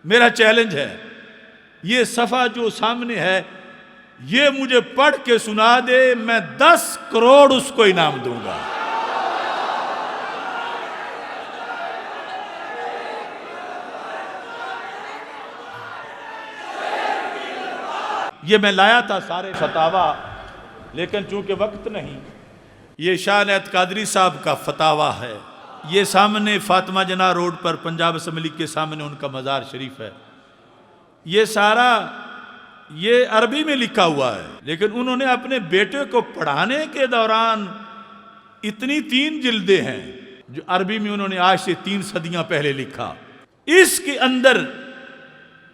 میرا چیلنج ہے، یہ صفحہ جو سامنے ہے یہ مجھے پڑھ کے سنا دے، میں 10 کروڑ اس کو انعام دوں گا۔ یہ میں لایا تھا سارے فتاویٰ، لیکن چونکہ وقت نہیں، یہ شاہ عنایت قادری صاحب کا فتاویٰ ہے۔ یہ سامنے فاطمہ جناح روڈ پر پنجاب اسمبلی کے سامنے ان کا مزار شریف ہے۔ یہ سارا یہ عربی میں لکھا ہوا ہے، لیکن انہوں نے اپنے بیٹے کو پڑھانے کے دوران اتنی 3 جلدیں ہیں جو عربی میں انہوں نے آج سے 3 صدیاں پہلے لکھا۔ اس کے اندر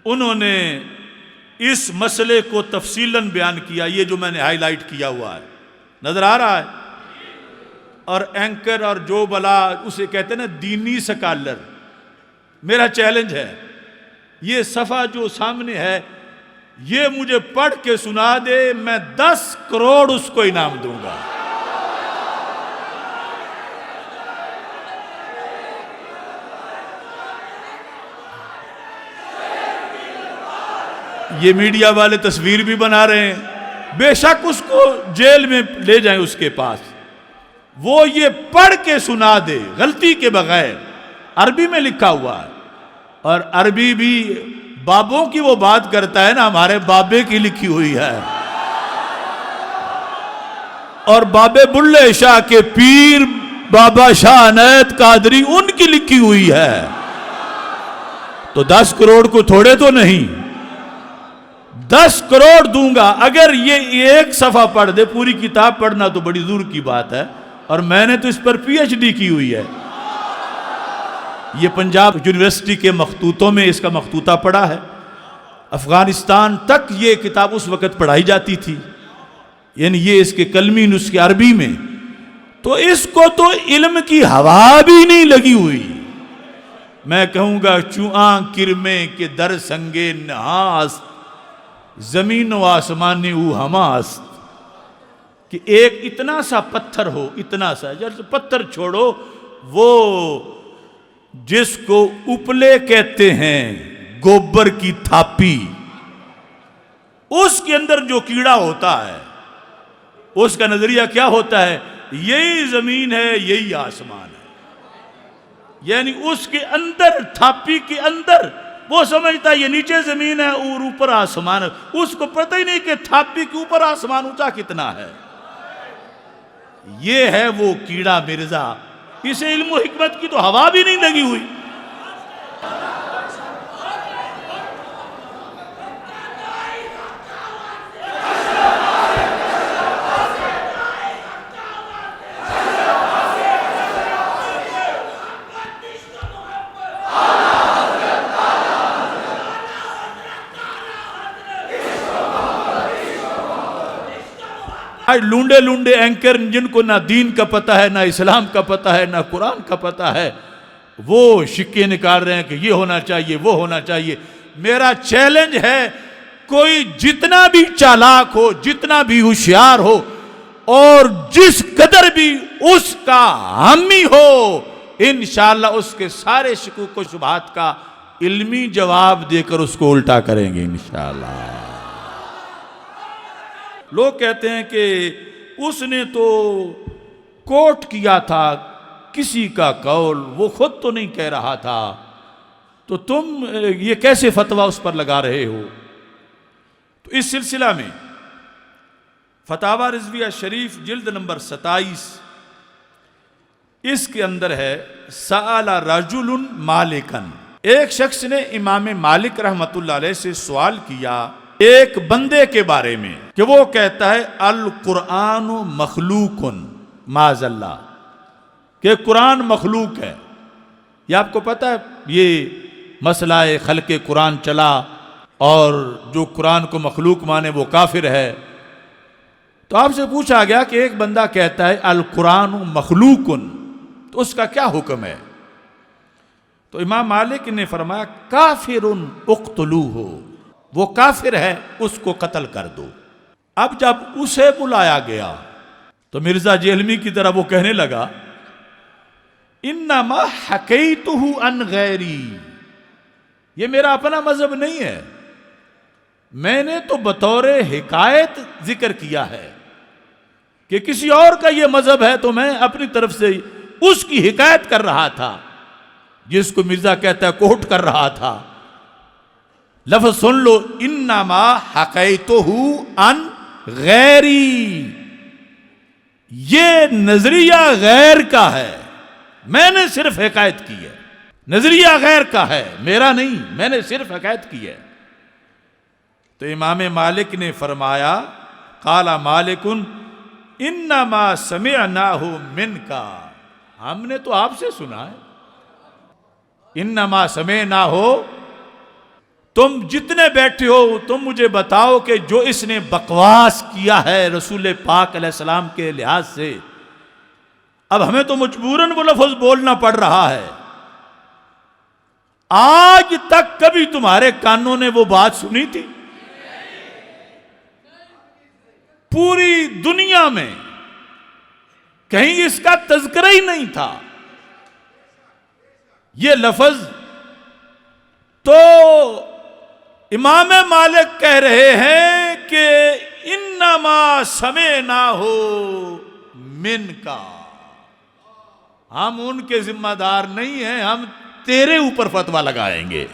انہوں نے اس مسئلے کو تفصیلاً بیان کیا، یہ جو میں نے ہائی لائٹ کیا ہوا ہے نظر آ رہا ہے۔ اور اینکر اور جو بلا اسے کہتے ہیں نا دینی سکالر، میرا چیلنج ہے، یہ صفحہ جو سامنے ہے یہ مجھے پڑھ کے سنا دے، میں 10 کروڑ اس کو انعام دوں گا۔ یہ میڈیا والے تصویر بھی بنا رہے ہیں، بے شک اس کو جیل میں لے جائیں اس کے پاس، وہ یہ پڑھ کے سنا دے غلطی کے بغیر، عربی میں لکھا ہوا ہے۔ اور عربی بھی بابوں کی وہ بات کرتا ہے نا، ہمارے بابے کی لکھی ہوئی ہے، اور بابے بلے شاہ کے پیر بابا شاہ عنایت قادری ان کی لکھی ہوئی ہے، تو 10 کروڑ کو تھوڑے تو نہیں، 10 کروڑ دوں گا اگر یہ ایک صفحہ پڑھ دے۔ پوری کتاب پڑھنا تو بڑی دور کی بات ہے، اور میں نے تو اس پر پی ایچ ڈی کی ہوئی ہے۔ یہ پنجاب یونیورسٹی کے مخطوطوں میں اس کا مخطوطہ پڑا ہے، افغانستان تک یہ کتاب اس وقت پڑھائی جاتی تھی، یعنی یہ اس کے کلمی نسخے عربی میں، تو اس کو تو علم کی ہوا بھی نہیں لگی ہوئی۔ میں کہوں گا چوآں کرمے کے در سنگے نہاست، زمین و آسمان او ہماست، کہ ایک اتنا سا پتھر ہو، اتنا سا، جیسے پتھر چھوڑو، وہ جس کو اپلے کہتے ہیں، گوبر کی تھاپی، اس کے اندر جو کیڑا ہوتا ہے اس کا نظریہ کیا ہوتا ہے؟ یہی زمین ہے، یہی آسمان ہے، یعنی اس کے اندر، تھاپی کے اندر وہ سمجھتا ہے یہ نیچے زمین ہے اور اوپر آسمان ہے، اس کو پتہ ہی نہیں کہ تھاپی کے اوپر آسمان اونچا کتنا ہے۔ یہ ہے وہ کیڑا مرزا، اسے علم و حکمت کی تو ہوا بھی نہیں لگی ہوئی۔ لونڈے لونڈے اینکر جن کو نہ دین کا پتہ ہے، نہ اسلام کا پتہ ہے، نہ قرآن کا پتہ ہے، وہ شکے نکال رہے ہیں کہ یہ ہونا چاہیے، وہ ہونا چاہیے۔ میرا چیلنج ہے، کوئی جتنا بھی چالاک ہو، جتنا بھی ہوشیار ہو، اور جس قدر بھی اس کا حامی ہو، انشاءاللہ اس کے سارے شکوک و شبہات کا علمی جواب دے کر اس کو الٹا کریں گے انشاءاللہ۔ لوگ کہتے ہیں کہ اس نے تو کوٹ کیا تھا کسی کا قول، وہ خود تو نہیں کہہ رہا تھا، تو تم یہ کیسے فتویٰ اس پر لگا رہے ہو؟ تو اس سلسلہ میں فتاویٰ رضویہ شریف جلد نمبر 27، اس کے اندر ہے سأل رجل مالکا، ایک شخص نے امام مالک رحمت اللہ علیہ سے سوال کیا ایک بندے کے بارے میں کہ وہ کہتا ہے القرآن مخلوق معاذ اللہ، کہ قرآن مخلوق ہے۔ یہ آپ کو پتہ ہے یہ مسئلہ خلق قرآن چلا، اور جو قرآن کو مخلوق مانے وہ کافر ہے۔ تو آپ سے پوچھا گیا کہ ایک بندہ کہتا ہے القرآن مخلوق، تو اس کا کیا حکم ہے؟ تو امام مالک نے فرمایا کافر اقتلوہ، وہ کافر ہے، اس کو قتل کر دو۔ اب جب اسے بلایا گیا تو مرزا جہلمی کی طرح وہ کہنے لگا انما حکیتہ عن غیری، یہ میرا اپنا مذہب نہیں ہے، میں نے تو بطور حکایت ذکر کیا ہے کہ کسی اور کا یہ مذہب ہے تو میں اپنی طرف سے اس کی حکایت کر رہا تھا، جس کو مرزا کہتا ہے کوٹ کر رہا تھا۔ لفظ سن لو، انما حکیتہ عن غیری، یہ نظریہ غیر کا ہے، میں نے صرف حکایت کی ہے۔ نظریہ غیر کا ہے، میرا نہیں، میں نے صرف حکایت کی ہے۔ تو امام مالک نے فرمایا، قال مالک انما سمعناہ منک، ہم نے تو آپ سے سنا ہے۔ انما سمعناہ، تم جتنے بیٹھے ہو تم مجھے بتاؤ کہ جو اس نے بکواس کیا ہے رسول پاک علیہ السلام کے لحاظ سے، اب ہمیں تو مجبوراً وہ لفظ بولنا پڑ رہا ہے، آج تک کبھی تمہارے کانوں نے وہ بات سنی تھی؟ پوری دنیا میں کہیں اس کا تذکرہ ہی نہیں تھا۔ یہ لفظ تو امام مالک کہہ رہے ہیں کہ انما سمعناہ منک، ہم ان کے ذمہ دار نہیں ہیں، ہم تیرے اوپر فتویٰ لگائیں گے،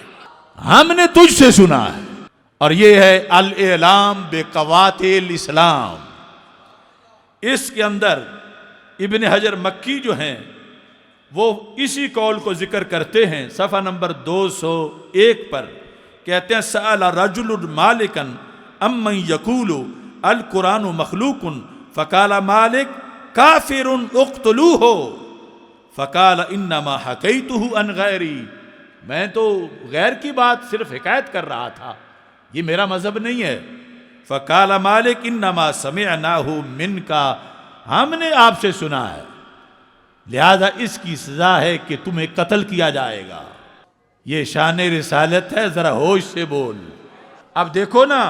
ہم نے تجھ سے سنا ہے۔ اور یہ ہے الاعلام بقواطع الاسلام، اس کے اندر ابن حجر مکی جو ہیں وہ اسی قول کو ذکر کرتے ہیں، صفحہ نمبر 201 پر کہتے ہیں، سأل رجل مالکا امن یقول القرآن مخلوق فقال مالک کافر اقتلوہ فقال انما حکیتہ عن غیری، میں تو غیر کی بات صرف حکایت کر رہا تھا، یہ میرا مذہب نہیں ہے۔ فقال مالک انما سمعناہ منک، ہم نے آپ سے سنا ہے، لہذا اس کی سزا ہے کہ تمہیں قتل کیا جائے گا۔ یہ شان رسالت ہے، ذرا ہوش سے بول۔ اب دیکھو نا،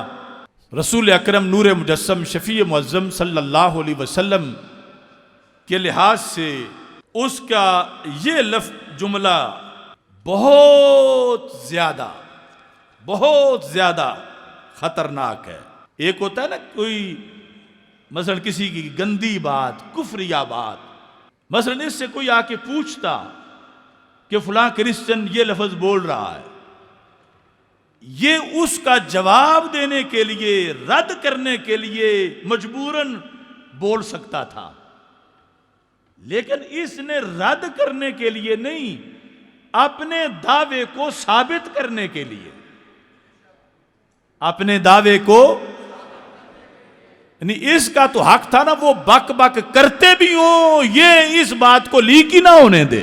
رسول اکرم نور مجسم شفیع معظم صلی اللہ علیہ وسلم کے لحاظ سے اس کا یہ لفظ جملہ بہت زیادہ خطرناک ہے۔ ایک ہوتا ہے نا کوئی مثلا کسی کی گندی بات، کفریہ بات، مثلا اس سے کوئی آ کے پوچھتا کہ فلاں کرسچن یہ لفظ بول رہا ہے، یہ اس کا جواب دینے کے لیے، رد کرنے کے لیے مجبوراً بول سکتا تھا، لیکن اس نے رد کرنے کے لیے نہیں، اپنے دعوے کو ثابت کرنے کے لیے، اپنے دعوے کو، یعنی اس کا تو حق تھا نا وہ بک بک کرتے بھی ہوں، یہ اس بات کو لیک ہی نہ ہونے دے۔